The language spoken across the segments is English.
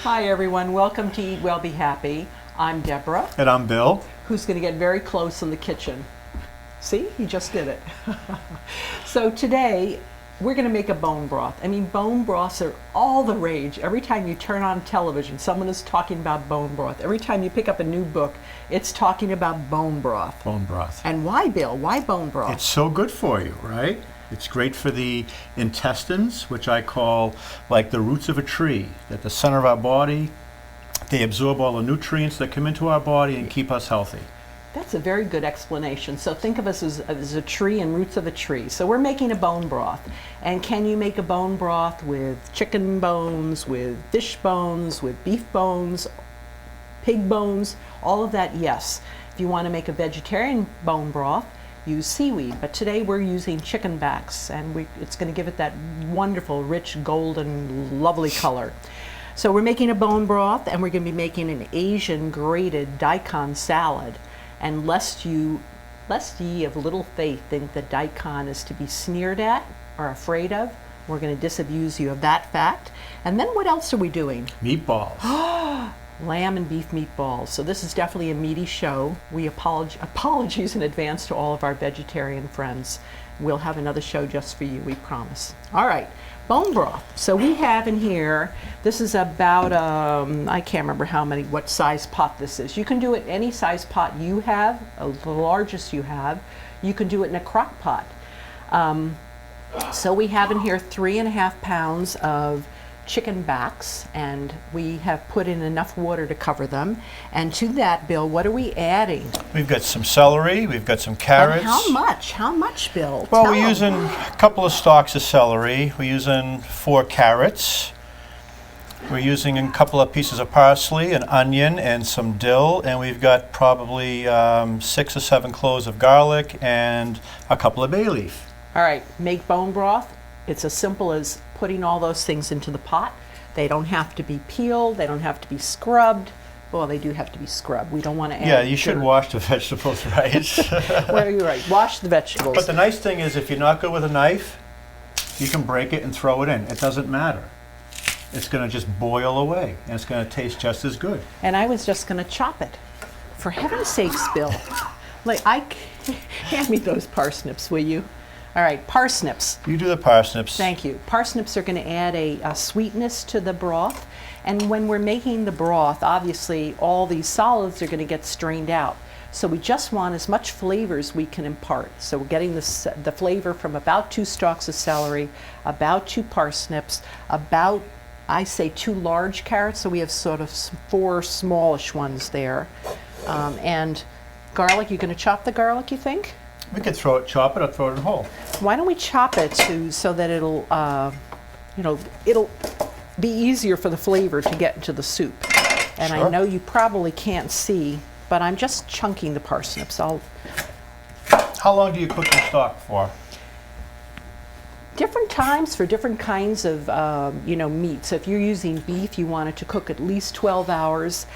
Hi everyone, welcome to Eat Well, Be Happy. I'm Deborah. And I'm Bill. Who's going to get very close in the kitchen. See, he just did it. So today, we're going to make a bone broth. I mean, bone broths are all the rage. Every time you turn on television, someone is talking about bone broth. Every time you pick up a new book, it's talking about bone broth. Bone broth. And why, Bill? Why bone broth? It's so good for you, right? It's great for the intestines, which I call like the roots of a tree. At the center of our body, they absorb all the nutrients that come into our body and keep us healthy. That's a very good explanation. So think of us as a tree and roots of a tree. So we're making a bone broth. And can you make a bone broth with chicken bones, with fish bones, with beef bones, pig bones, all of that? Yes. If you want to make a vegetarian bone broth, use seaweed. But today we're using chicken backs, and it's going to give it that wonderful, rich, golden, lovely color. So we're making a bone broth, and we're going to be making an Asian grated daikon salad. And lest ye of little faith think that daikon is to be sneered at or afraid of, we're going to disabuse you of that fact. And then what else are we doing? Meatballs. Lamb and beef meatballs. So this is definitely a meaty show. We apologies in advance to all of our vegetarian friends. We'll have another show just for you, we promise. All right, bone broth. So we have in here, this is about, I can't remember what size pot this is. You can do it any size pot you have, the largest you have. You can do it in a crock pot. So we have in here 3.5 pounds of chicken backs, and we have put in enough water to cover them. And to that, Bill, what are we adding? We've got some celery, we've got some carrots. And how much? How much, Bill? Well, we're using a couple of stalks of celery. We're using 4 carrots. We're using a couple of pieces of parsley, an onion, and some dill. And we've got probably 6 or 7 cloves of garlic and a couple of bay leaf. All right, make bone broth. It's as simple as putting all those things into the pot. They don't have to be peeled. They don't have to be scrubbed. Well, they do have to be scrubbed. We don't want to add. Yeah, you should wash the vegetables, right? Well, you're right. Wash the vegetables. But the nice thing is, if you're not good with a knife, you can break it and throw it in. It doesn't matter. It's going to just boil away, and it's going to taste just as good. And I was just going to chop it. For heaven's sakes, Bill. Hand me those parsnips, will you? All right, parsnips. You do the parsnips. Thank you. Parsnips are going to add a sweetness to the broth. And when we're making the broth, obviously all these solids are going to get strained out. So we just want as much flavor as we can impart. So we're getting the flavor from about 2 stalks of celery, about 2 parsnips, about, I say, 2 large carrots. So we have sort of 4 smallish ones there. And garlic, you're going to chop the garlic, you think? We could chop it, or throw it in whole. Why don't we chop it so that it'll be easier for the flavor to get into the soup. And Sure. I know you probably can't see, but I'm just chunking the parsnips. How long do you cook your stock for? Different times for different kinds of meat. So if you're using beef, you want it to cook at least 12 hours.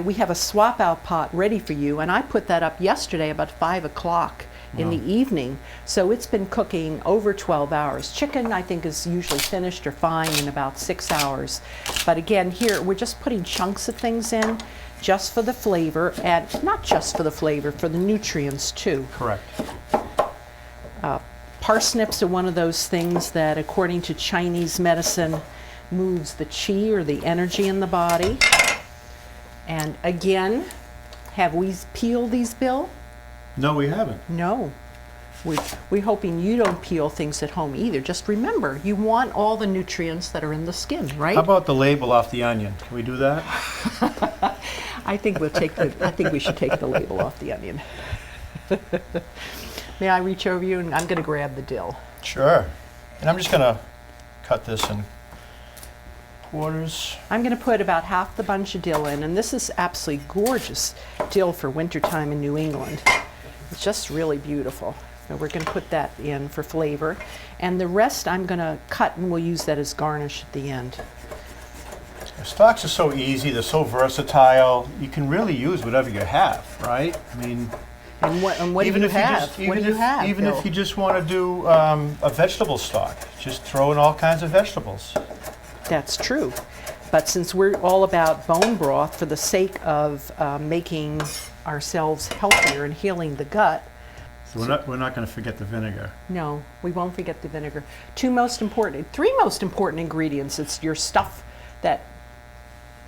We have a swap out pot ready for you, and I put that up yesterday about 5 o'clock in the evening. So it's been cooking over 12 hours. Chicken, I think, is usually finished or fine in about 6 hours. But again, here we're just putting chunks of things in just for the flavor, and not just for the flavor, for the nutrients too. Correct. Parsnips are one of those things that, according to Chinese medicine, moves the qi, or the energy in the body. And again, have we peeled these, Bill? No, we haven't. No. We're hoping you don't peel things at home either. Just remember, you want all the nutrients that are in the skin, right? How about the label off the onion? Can we do that? I think we should take the label off the onion. May I reach over you, and I'm going to grab the dill. Sure. And I'm just going to cut this in quarters. I'm going to put about half the bunch of dill in, and this is absolutely gorgeous dill for wintertime in New England. It's just really beautiful. So we're going to put that in for flavor. And the rest I'm going to cut, and we'll use that as garnish at the end. Stocks are so easy. They're so versatile. You can really use whatever you have, right? I mean, And what do you have? Even if you just want to do a vegetable stock, just throw in all kinds of vegetables. That's true. But since we're all about bone broth for the sake of making ourselves healthier and healing the gut, So we're not going to forget the vinegar. no, we won't forget the vinegar. Three most important ingredients. It's your stuff that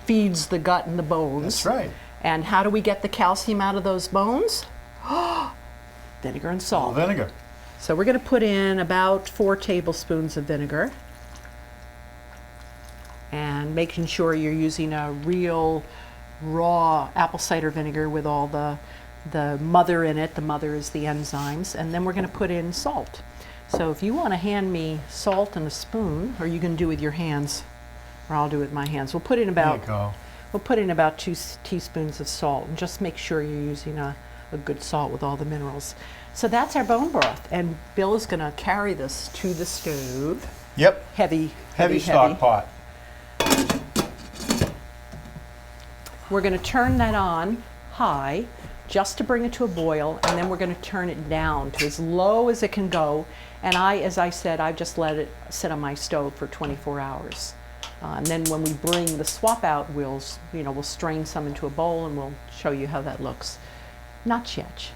feeds the gut and the bones. That's right. And how do we get the calcium out of those bones? Vinegar and salt. Vinegar. So we're going to put in about 4 tablespoons of vinegar. And making sure you're using a real raw apple cider vinegar with all the mother in it. The mother is the enzymes. And then we're going to put in salt. So if you want to hand me salt and a spoon, or you can do it with your hands, or I'll do it with my hands. We'll put in about There you go. We'll put in about 2 teaspoons of salt, and just make sure you're using a good salt with all the minerals. So that's our bone broth, and Bill is going to carry this to the stove. Yep. Heavy Stock pot. We're going to turn that on high just to bring it to a boil, and then we're going to turn it down to as low as it can go. And as I said, I've just let it sit on my stove for 24 hours. And then when we bring the swap out, we'll strain some into a bowl, and we'll show you how that looks. Not yet.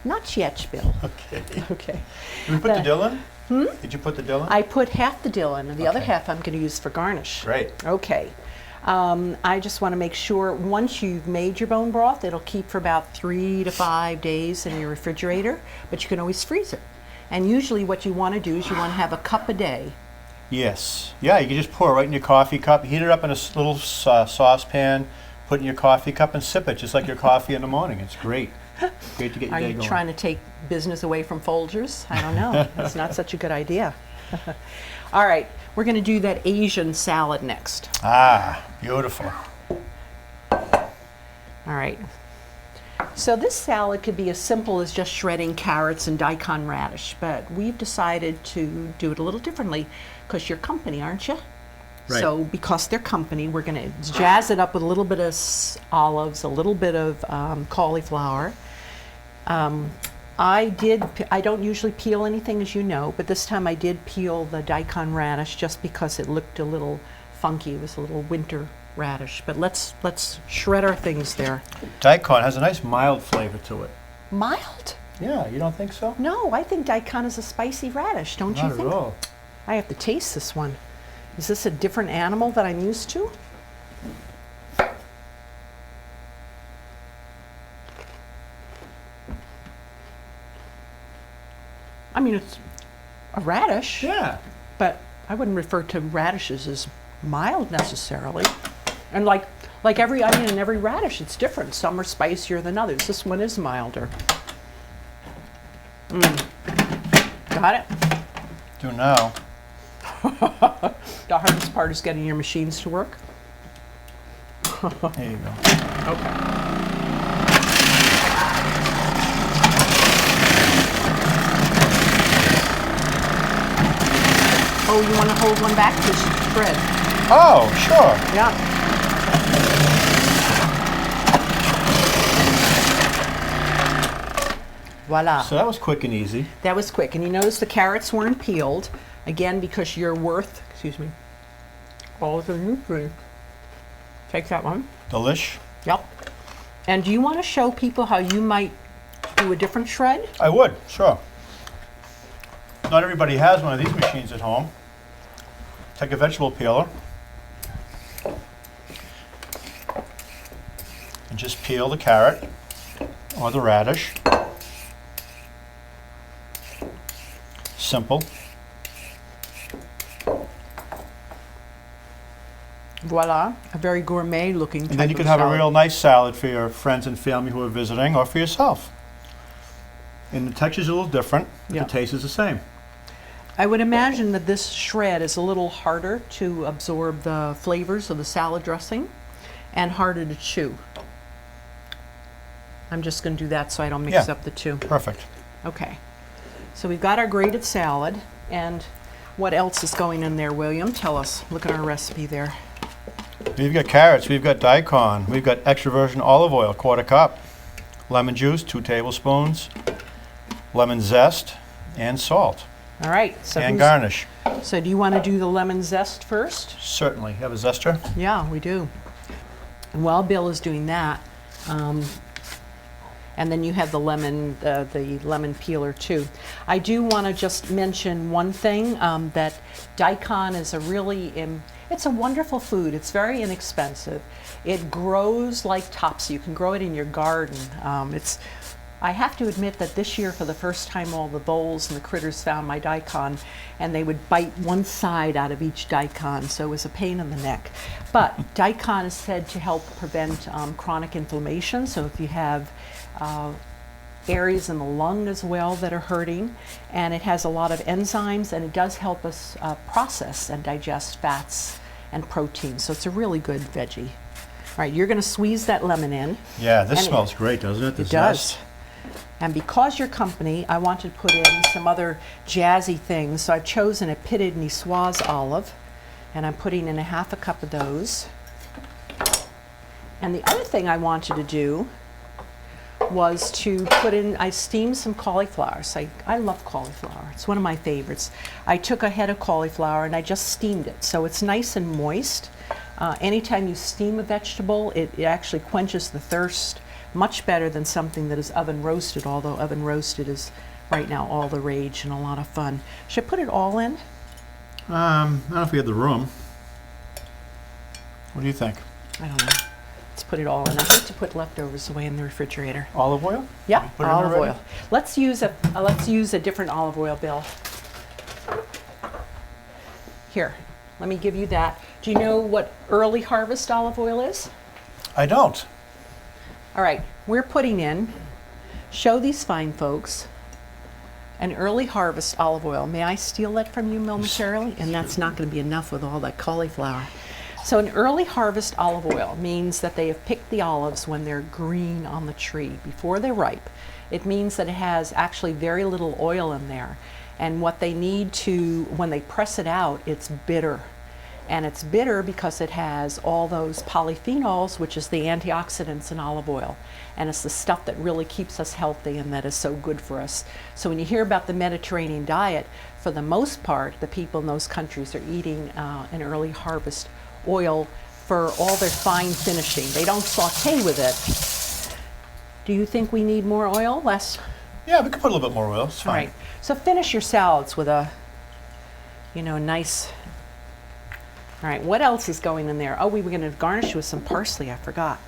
Not yet, Bill. Okay. Okay. Did we put the dill in? Did you put the dill in? I put half the dill in, and the other half I'm going to use for garnish. Great. Okay. I just want to make sure once you've made your bone broth, it'll keep for about 3 to 5 days in your refrigerator, but you can always freeze it. And usually what you want to do is you want to have a cup a day. Yes. Yeah, you can just pour it right in your coffee cup, heat it up in a little saucepan, put it in your coffee cup and sip it just like your coffee in the morning. It's great. Great to get your Are day you going. trying to take business away from Folgers? I don't know. That's not such a good idea. All right, we're going to do that Asian salad next. Ah, beautiful. All right. So this salad could be as simple as just shredding carrots and daikon radish, but we've decided to do it a little differently because you're company, aren't you? Right. So because they're company, we're going to jazz it up with a little bit of olives, a little bit of cauliflower. I don't usually peel anything, as you know, but this time I did peel the daikon radish just because it looked a little funky. It was a little winter radish, but let's shred our things there. Daikon has a nice mild flavor to it. Mild? Yeah, you don't think so? No, I think daikon is a spicy radish, don't you Not think? at all. I have to taste this one. Is this a different animal that I'm used to? I mean, it's a radish, Yeah. but I wouldn't refer to radishes as mild necessarily. And like every onion and every radish, it's different. Some are spicier than others. This one is milder. Got it? Do now. The hardest part is getting your machines to work. There you go. Okay. Oh, you want to hold one back to spread? Oh, sure. Yeah. Voila. So that was quick and easy. That was quick. And you notice the carrots weren't peeled. Again, because you're worth, all of the nutrients. Take that one. Delish. Yep. And do you want to show people how you might do a different shred? I would, sure. Not everybody has one of these machines at home. Take a vegetable peeler and just peel the carrot or the radish. Simple. Voila, a very gourmet looking type And then you of can have a salad. real nice salad for your friends and family who are visiting or for yourself. And the texture's a little different, but Yeah. the taste is the same. I would imagine that this shred is a little harder to absorb the flavors of the salad dressing and harder to chew. I'm just going to do that so I don't mix Yeah. up the two. Perfect. Okay. So we've got our grated salad, and what else is going in there, William? Tell us. Look at our recipe there. We've got carrots, we've got daikon, we've got extra virgin olive oil, 1/4 cup, lemon juice, 2 tablespoons, lemon zest, and salt, All right. So and garnish. So do you want to do the lemon zest first? Certainly. Have a zester? Yeah, we do. And while Bill is doing that, and then you have the lemon peeler too. I do want to just mention one thing, that daikon is it's a wonderful food. It's very inexpensive. It grows like topsy. You can grow it in your garden. I have to admit that this year, for the first time, all the voles and the critters found my daikon, and they would bite one side out of each daikon, so it was a pain in the neck. But daikon is said to help prevent chronic inflammation, so if you have areas in the lung as well that are hurting, and it has a lot of enzymes, and it does help us process and digest fats and proteins, so it's a really good veggie. All right, you're going to squeeze that lemon in. Yeah, this smells great, doesn't it? It does. And because your company, I wanted to put in some other jazzy things, so I've chosen a pitted niçoise olive, and I'm putting in a half a cup of those. And the other thing I wanted to do was to put in, I steamed some cauliflower. So I love cauliflower. It's one of my favorites. I took a head of cauliflower and I just steamed it, so it's nice and moist. Anytime you steam a vegetable, it actually quenches the thirst much better than something that is oven roasted, although oven roasted is right now all the rage and a lot of fun. Should I put it all in? I don't know if we have the room. What do you think? I don't know. Let's put it all in. I hate to put leftovers away in the refrigerator. Olive oil? Yeah, Put it in olive already? oil. Let's use a different olive oil, Bill. Here, let me give you that. Do you know what early harvest olive oil is? I don't. All right, we're putting in, show these fine folks, an early harvest olive oil. May I steal that from you momentarily? And that's not going to be enough with all that cauliflower. So an early harvest olive oil means that they have picked the olives when they're green on the tree, before they're ripe. It means that it has actually very little oil in there. And what they need to, when they press it out, it's bitter. And it's bitter because it has all those polyphenols, which is the antioxidants in olive oil. And it's the stuff that really keeps us healthy and that is so good for us. So when you hear about the Mediterranean diet, for the most part, the people in those countries are eating an early harvest oil for all their fine finishing. They don't saute with it. Do you think we need more oil? Less? Yeah, we could put a little bit more oil. It's fine. All right. So finish your salads with a, nice. All right, what else is going in there? Oh, we were going to garnish with some parsley. I forgot.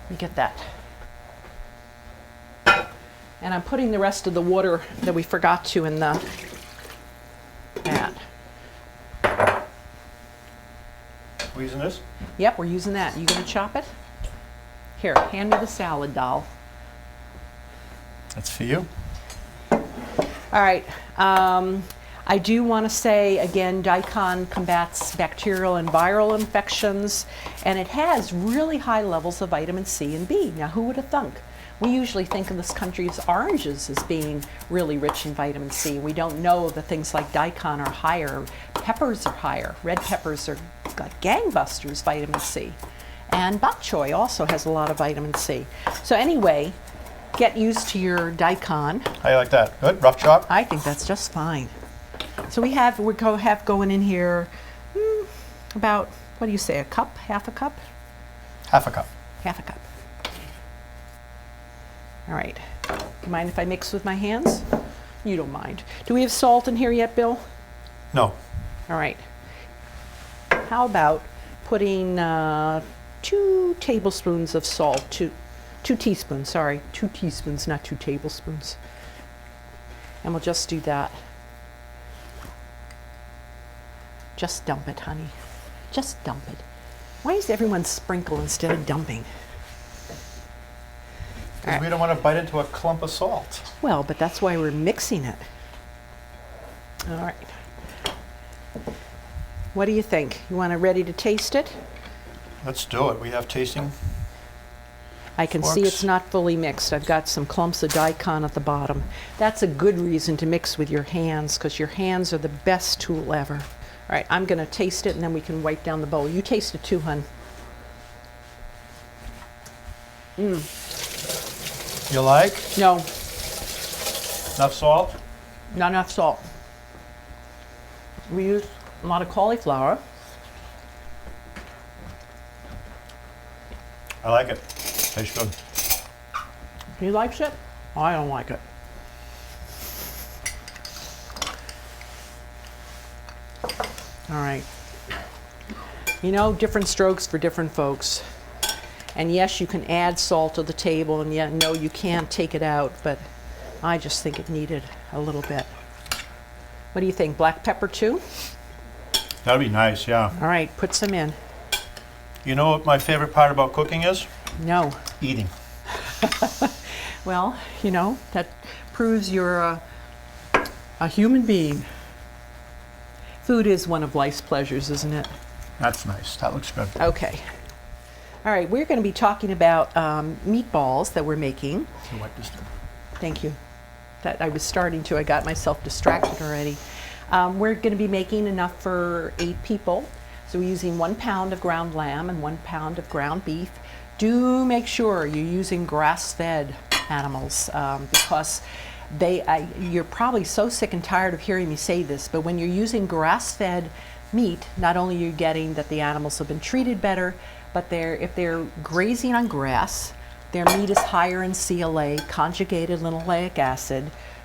Let me get that. And I'm putting the rest of the water that we forgot to in the pan. We're using this? Yep, we're using that. You going to chop it? Here, hand me the salad, doll. That's for you. All right. I do want to say, again, daikon combats bacterial and viral infections, and it has really high levels of vitamin C and B. Now, who would have thunk? We usually think of this country's oranges as being really rich in vitamin C. We don't know that things like daikon are higher, peppers are higher. Red peppers are got gangbusters vitamin C. And bok choy also has a lot of vitamin C. So anyway, get used to your daikon. How you like that? Good? Rough chop? I think that's just fine. So we have going in here about, what do you say, a cup, half a cup? Half a cup. Half a cup. All right. Do you mind if I mix with my hands? You don't mind. Do we have salt in here yet, Bill? No. All right. How about putting 2 tablespoons of salt, 2 teaspoons, sorry. 2 teaspoons, not 2 tablespoons. And we'll just do that. Just dump it, honey. Just dump it. Why does everyone sprinkle instead of dumping? Because we don't want to bite into a clump of salt. Well, but that's why we're mixing it. All right. What do you think? You want it ready to taste it? Let's do it. We have tasting. I can see it's not fully mixed. I've got some clumps of daikon at the bottom. That's a good reason to mix with your hands, because your hands are the best tool ever. All right, I'm going to taste it, and then we can wipe down the bowl. You taste it too, hun. You like? No, Enough salt? not enough salt. We use a lot of cauliflower. I like it. Tastes good. He likes it. I don't like it. All right. You know, different strokes for different folks. And yes, you can add salt to the table, and yet, no, you can't take it out, but I just think it needed a little bit. What do you think? Black pepper too? That'd be nice, yeah. All right, put some in. You know what my favorite part about cooking is? No. Eating. Well, you know, that proves you're a human being. Food is one of life's pleasures, isn't it? That's nice. That looks good. Okay. All right, we're going to be talking about meatballs that we're making. You wipe this down. Thank you. That I was starting to. I got myself distracted already. We're going to be making enough for 8 people. So we're using 1 pound of ground lamb and 1 pound of ground beef. Do make sure you're using grass-fed animals because you're probably so sick and tired of hearing me say this, but when you're using grass-fed meat, not only are you getting that the animals have been treated better, but if they're grazing on grass, their meat is higher in CLA, conjugated linoleic acid,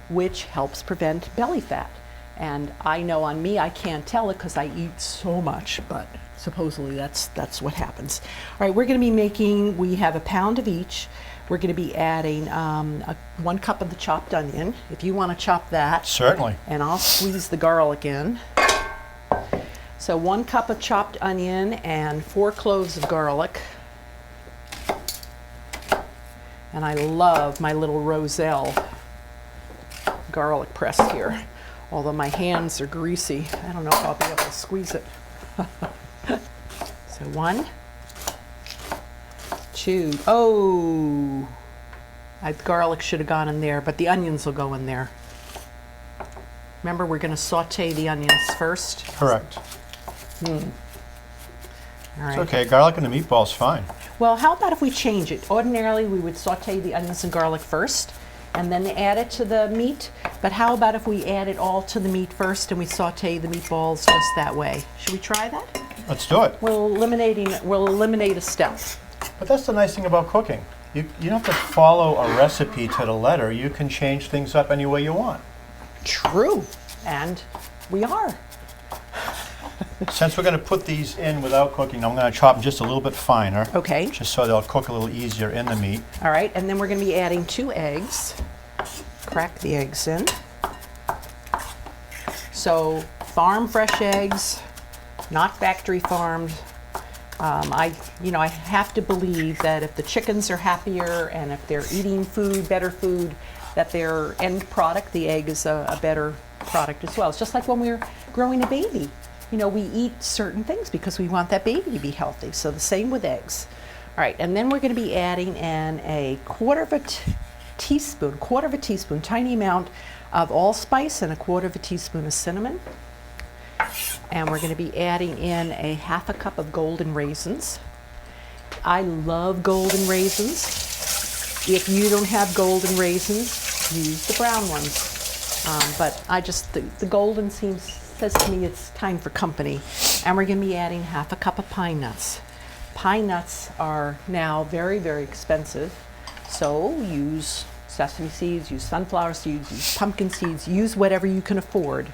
which helps prevent belly fat. And I know on me, I can't tell it because I eat so much, but supposedly that's what happens. All right, we're going to be making, we have 1 pound of each. We're going to be adding 1 cup of the chopped onion, if you want to chop that. Certainly. And I'll squeeze the garlic in. So 1 cup of chopped onion and 4 cloves of garlic. And I love my little Roselle garlic press here. Although my hands are greasy, I don't know if I'll be able to squeeze it. So 1, 2, oh, garlic should have gone in there, but the onions will go in there. Remember, we're going to saute the onions first. Correct. All right. It's okay. Garlic in the meatball's fine. Well, how about if we change it? Ordinarily, we would saute the onions and garlic first and then add it to the meat. But how about if we add it all to the meat first and we saute the meatballs just that way? Should we try that? Let's do it. We'll eliminate a step. But that's the nice thing about cooking. You don't have to follow a recipe to the letter. You can change things up any way you want. True. And we are. Since we're going to put these in without cooking, I'm going to chop them just a little bit finer. Okay. Just so they'll cook a little easier in the meat. All right, and then we're going to be adding 2 eggs. Crack the eggs in. So farm fresh eggs, not factory farmed. I have to believe that if the chickens are happier and if they're eating food, better food, that their end product, the egg, is a better product as well. It's just like when we're growing a baby. You know, we eat certain things because we want that baby to be healthy. So the same with eggs. All right, and then we're going to be adding in a quarter of a teaspoon, tiny amount of allspice and a quarter of a teaspoon of cinnamon. And we're going to be adding in a 1/2 cup of golden raisins. I love golden raisins. If you don't have golden raisins, use the brown ones. But the golden says to me it's time for company. And we're going to be adding 1/2 cup of pine nuts. Pine nuts are now very, very expensive. So use sesame seeds, use sunflower seeds, use pumpkin seeds, use whatever you can afford.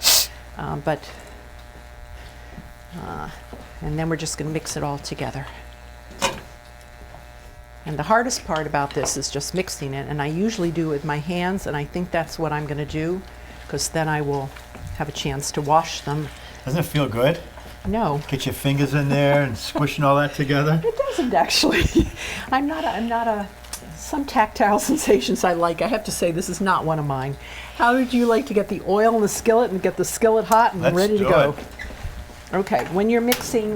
And then we're just going to mix it all together. And the hardest part about this is just mixing it. And I usually do it with my hands, and I think that's what I'm going to do, because then I will have a chance to wash them. Doesn't it feel good? No. Get your fingers in there and squishing all that together. It doesn't actually. Some tactile sensations I like. I have to say this is not one of mine. How would you like to get the oil in the skillet and get the skillet hot and ready to go? Let's do it. Okay, when you're mixing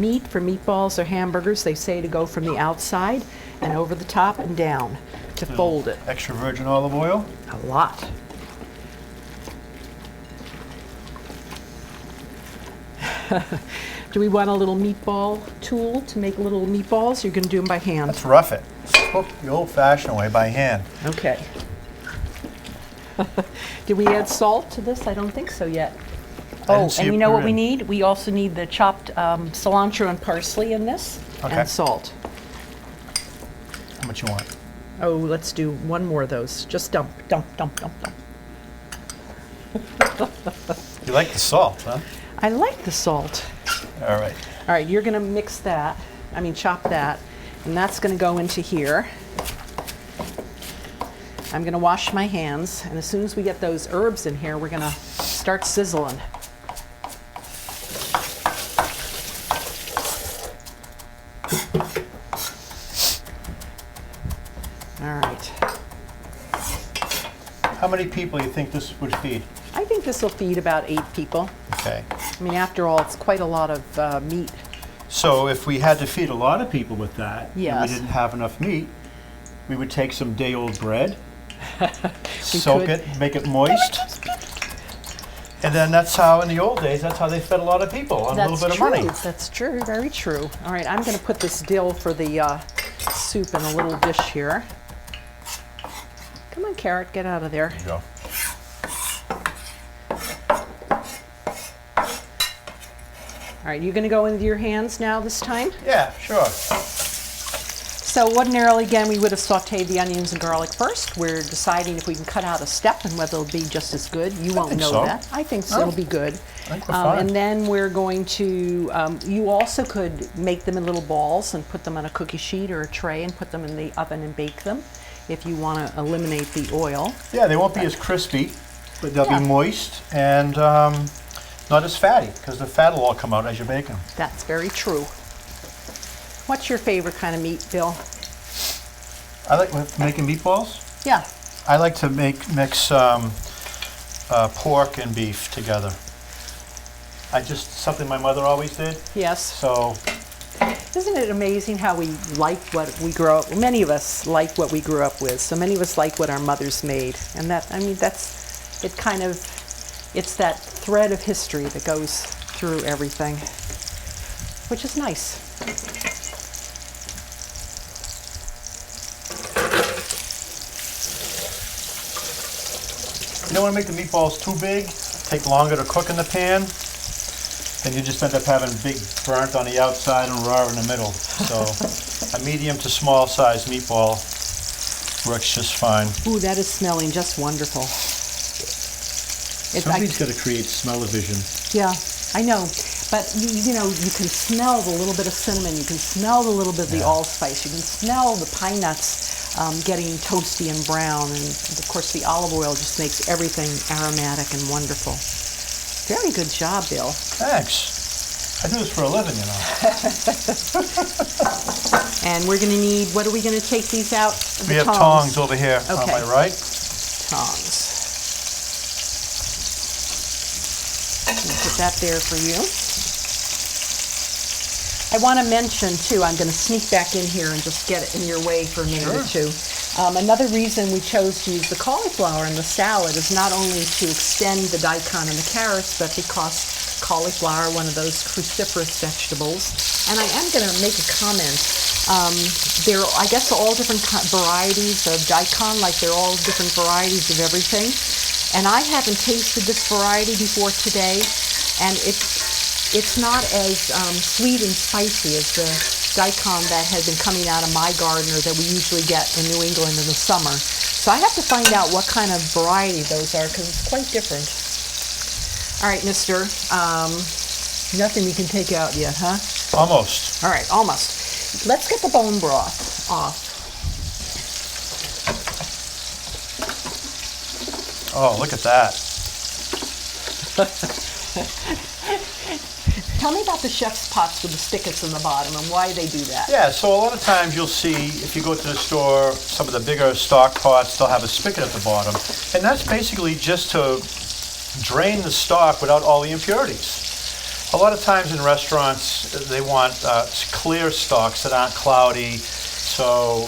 meat for meatballs or hamburgers, they say to go from the outside and over the top and down to fold it. Extra virgin olive oil. A lot. Do we want a little meatball tool to make little meatballs? You're going to do them by hand. Let's rough it. Cook the old-fashioned way by hand. Okay. Did we add salt to this? I don't think so yet. Oh, didn't see and it you know put what we in. need? We also need the chopped cilantro and parsley in this, Okay. and salt. How much you want? Oh, let's do one more of those. Just dump, dump, dump, dump, dump. You like the salt, huh? I like the salt. All right. All right, you're gonna mix that, chop that, and that's gonna go into here. I'm gonna wash my hands, and as soon as we get those herbs in here, we're gonna start sizzling. All right. How many people do you think this would feed? I think this will feed about 8 people. Okay. I mean, after all, it's quite a lot of meat. So if we had to feed a lot of people with that, and Yes. we didn't have enough meat, we would take some day-old bread, soak could. it, make it moist, and then that's how, in the old days, that's how they fed a lot of people on a little bit of money. That's true. Very true. All right, I'm going to put this dill for the soup in a little dish here. Come on, carrot, get out of there. There you go. All right, you going to go into your hands now this time? Yeah, sure. So ordinarily, again, we would have sauteed the onions and garlic first. We're deciding if we can cut out a step and whether it'll be just as good. You won't think know so. that. I think so. Oh. It'll be good. I think we're fine. And then we're going to, you also could make them in little balls and put them on a cookie sheet or a tray and put them in the oven and bake them if you want to eliminate the oil. Yeah, they won't be as crispy, but they'll Yeah. be moist and not as fatty, because the fat will all come out as you bake them. That's very true. What's your favorite kind of meat, Bill? I like making meatballs. Yeah. I like to mix pork and beef together. Something my mother always did. Yes. So Isn't it amazing how we like what we grow up? Many of us like what we grew up with. So many of us like what our mothers made, and that's it. It's that thread of history that goes through everything, which is nice. you don't want to make the meatballs too big, take longer to cook in the pan, then you just end up having big burnt on the outside and raw in the middle. So a medium to small size meatball works just fine. Ooh, that is smelling just wonderful. Somebody's got to create smell-o-vision. Yeah, I know. But you know, you can smell the little bit of cinnamon, you can smell the little bit of the allspice, you can smell the pine nuts getting toasty and brown, and of course the olive oil just makes everything aromatic and wonderful. Very good job, Bill. Thanks. I do this for a living, you know. And we're going to need, what are we going to take these out? We have tongs over here on Okay. my right. Tongs. Put that there for you. I want to mention, too, I'm going to sneak back in here and just get it in your way for a minute or two. Another reason we chose to use the cauliflower in the salad is not only to extend the daikon and the carrots, but because cauliflower, one of those cruciferous vegetables. And I am going to make a comment. There are, I guess, all different varieties of daikon, like they're all different varieties of everything. And I haven't tasted this variety before today, and it's not as sweet and spicy as the daikon that had been coming out of my garden or that we usually get in New England in the summer. So I have to find out what kind of variety those are, because it's quite different. All right, mister, nothing we can take out yet, huh? Almost. All right, almost. Let's get the bone broth off. Oh, look at that. Tell me about the chef's pots with the spigots in the bottom and why they do that. Yeah, so a lot of times you'll see, if you go to the store, some of the bigger stock pots, they'll have a spigot at the bottom. And that's basically just to drain the stock without all the impurities. A lot of times in restaurants, they want clear stocks that aren't cloudy. So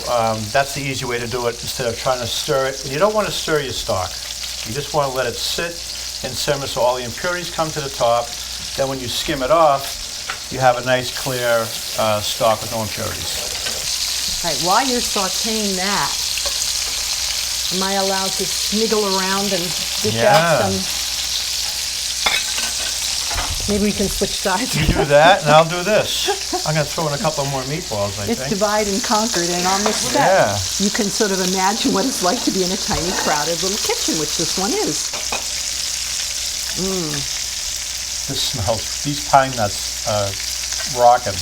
that's the easy way to do it instead of trying to stir it. And you don't want to stir your stock. You just want to let it sit and simmer so all the impurities come to the top. Then when you skim it off, you have a nice clear stock with no impurities. All right, while you're sauteing that, am I allowed to sniggle around and dish out some? Maybe we can switch sides. You do that, and I'll do this. I'm going to throw in a couple more meatballs, I It's think. divide and conquered, and on this set, Yeah. you can sort of imagine what it's like to be in a tiny, crowded little kitchen, which this one is. This smells, these pine nuts are rocking.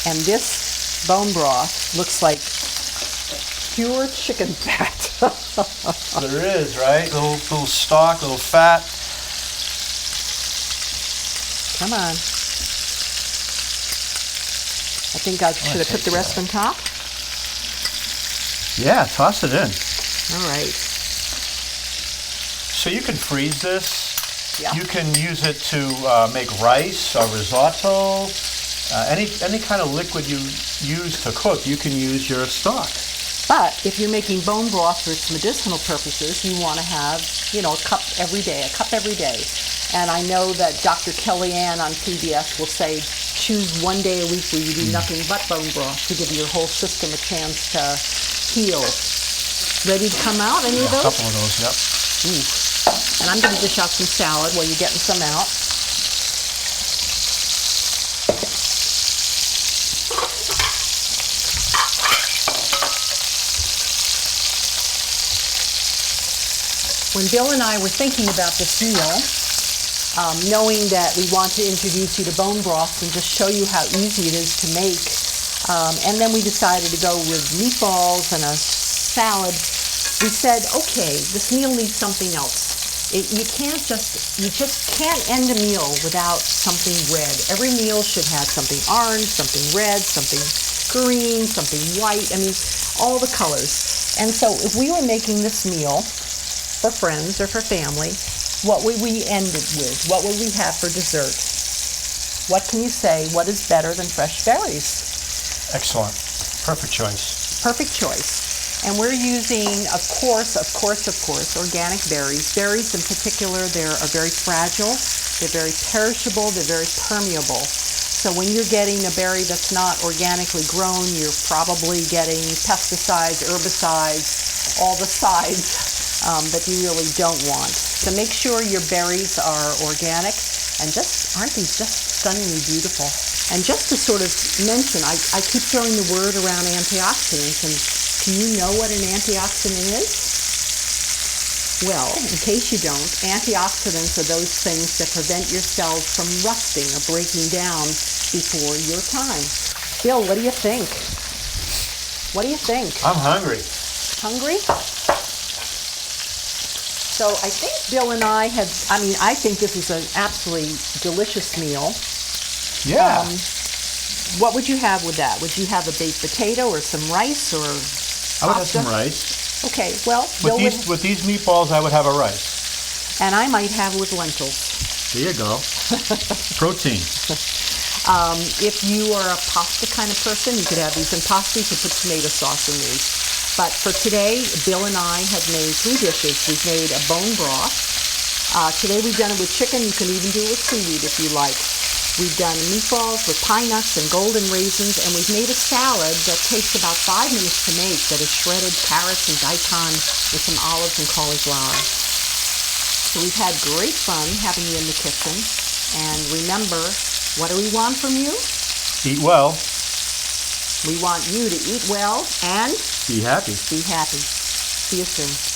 And this bone broth looks like pure chicken fat. There is, right? Little stock, little fat. Come on. I think I should have put the rest on top. Yeah, toss it in. All right. So you can freeze this. Yeah. You can use it to make rice or risotto. Any kind of liquid you use to cook, you can use your stock. But if you're making bone broth for its medicinal purposes, you want to have, a cup every day, And I know that Dr. Kellyanne on PBS will say, choose one day a week where you do nothing but bone broth to give your whole system a chance to heal. Ready to come out, any of A those? couple of those, yep. Ooh. And I'm going to dish out some salad while you're getting some out. When Bill and I were thinking about this meal, knowing that we want to introduce you to bone broth and just show you how easy it is to make, and then we decided to go with meatballs and a salad, we said, okay, this meal needs something else. You just can't end a meal without something red. Every meal should have something orange, something red, something green, something white, all the colors. And so if we were making this meal for friends or for family, what would we end it with? What would we have for dessert? What can you say? What is better than fresh berries? Excellent. Perfect choice. Perfect choice. And we're using, of course, organic berries. Berries in particular, they are very fragile, they're very perishable, they're very permeable. So when you're getting a berry that's not organically grown, you're probably getting pesticides, herbicides, all the sides that you really don't want. So make sure your berries are organic, and aren't these just stunningly beautiful? And just to sort of mention, I keep throwing the word around antioxidants, and do you know what an antioxidant is? Well, in case you don't, antioxidants are those things that prevent your cells from rusting or breaking down before your time. Bill, what do you think? What do you think? I'm hungry. Hungry? So I think Bill and I I think this is an absolutely delicious meal. Yeah. What would you have with that? Would you have a baked potato or some rice or I would have pasta? some rice. Okay, well, Bill With these meatballs, I would have a rice. and I might have with lentils. There you go. Protein. If you are a pasta kind of person, you could have these in pasta. You could put tomato sauce in these. But for today, Bill and I have made 3 dishes. We've made a bone broth. Today we've done it with chicken. You can even do it with seaweed if you like. We've done meatballs with pine nuts and golden raisins, and we've made a salad that takes about 5 minutes to make that is shredded carrots and daikon with some olives and cauliflower. So we've had great fun having you in the kitchen. And remember, what do we want from you? Eat well. We want you to eat well and Be happy. be happy. See you soon.